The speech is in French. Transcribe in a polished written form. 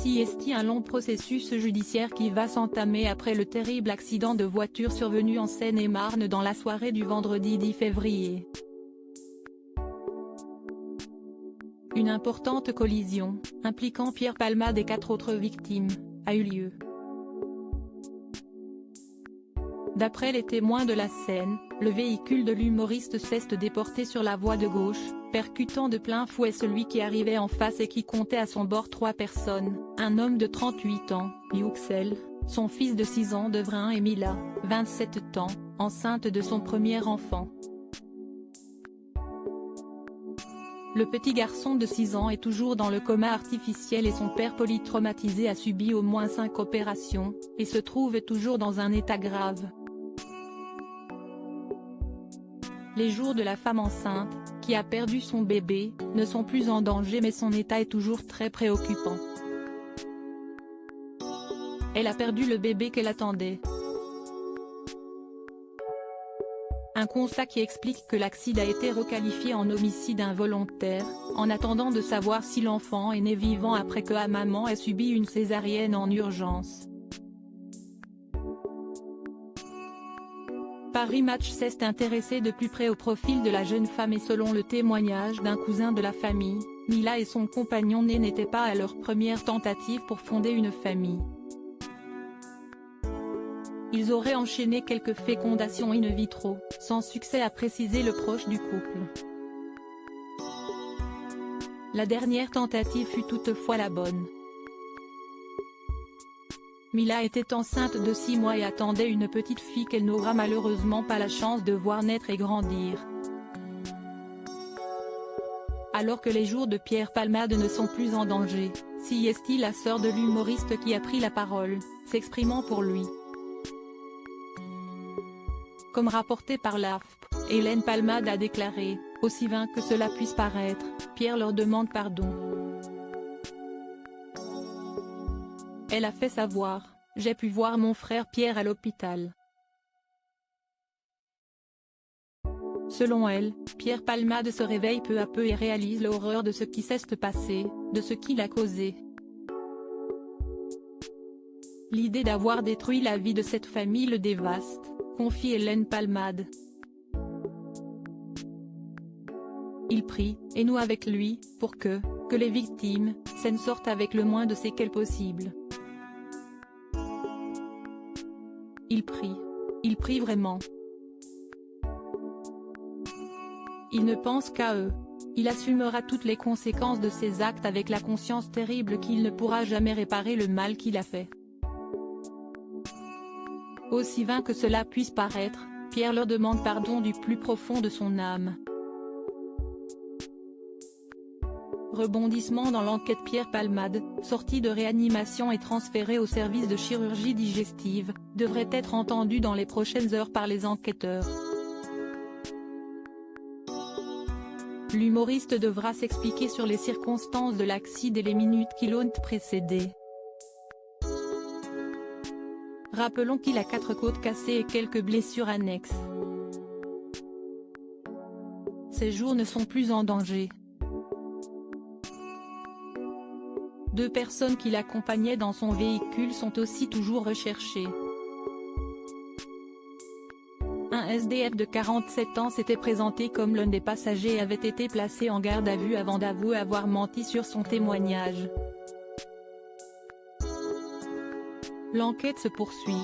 C'est un long processus judiciaire qui va s'entamer après le terrible accident de voiture survenu en Seine-et-Marne dans la soirée du vendredi 10 février. Une importante collision, impliquant Pierre Palmade et 4 autres victimes, a eu lieu. D'après les témoins de la scène, le véhicule de l'humoriste s'est déporté sur la voie de gauche, percutant de plein fouet celui qui arrivait en face et qui comptait à son bord 3 personnes, un homme de 38 ans, Yüksel, son fils de 6 ans Devrin et Mila, 27 ans, enceinte de son premier enfant. Le petit garçon de 6 ans est toujours dans le coma artificiel et son père polytraumatisé a subi au moins 5 opérations, et se trouve toujours dans un état grave. Les jours de la femme enceinte, qui a perdu son bébé, ne sont plus en danger mais son état est toujours très préoccupant. Elle a perdu le bébé qu'elle attendait. Un constat qui explique que l'accident a été requalifié en homicide involontaire, en attendant de savoir si l'enfant est né vivant après que la maman ait subi une césarienne en urgence. Paris Match s'est intéressé de plus près au profil de la jeune femme et selon le témoignage d'un cousin de la famille, Mila et son compagnon né n'étaient pas à leur première tentative pour fonder une famille. Ils auraient enchaîné quelques fécondations in vitro, sans succès a précisé le proche du couple. La dernière tentative fut toutefois la bonne. Mila était enceinte de 6 mois et attendait une petite fille qu'elle n'aura malheureusement pas la chance de voir naître et grandir. Alors que les jours de Pierre Palmade ne sont plus en danger, c'est la sœur de l'humoriste qui a pris la parole, s'exprimant pour lui. Comme rapporté par l'AFP, Hélène Palmade a déclaré, « Aussi vain que cela puisse paraître, Pierre leur demande pardon. Elle a fait savoir, « J'ai pu voir mon frère Pierre à l'hôpital. » Selon elle, Pierre Palmade se réveille peu à peu et réalise l'horreur de ce qui s'est passé, de ce qui l'a causé. L'idée d'avoir détruit la vie de cette famille le dévaste, confie Hélène Palmade. Il prie, et nous avec lui, pour que les victimes, s'en sortent avec le moins de séquelles possible. Il prie vraiment. Il ne pense qu'à eux. Il assumera toutes les conséquences de ses actes avec la conscience terrible qu'il ne pourra jamais réparer le mal qu'il a fait. Aussi vain que cela puisse paraître, Pierre leur demande pardon du plus profond de son âme. Rebondissement dans l'enquête. Pierre Palmade, sorti de réanimation et transféré au service de chirurgie digestive, devrait être entendu dans les prochaines heures par les enquêteurs. L'humoriste devra s'expliquer sur les circonstances de l'accident et les minutes qui l'ont précédé. Rappelons qu'il a 4 côtes cassées et quelques blessures annexes. Ses jours ne sont plus en danger. 2 personnes qui l'accompagnaient dans son véhicule sont aussi toujours recherchées. Un SDF de 47 ans s'était présenté comme l'un des passagers et avait été placé en garde à vue avant d'avouer avoir menti sur son témoignage. L'enquête se poursuit.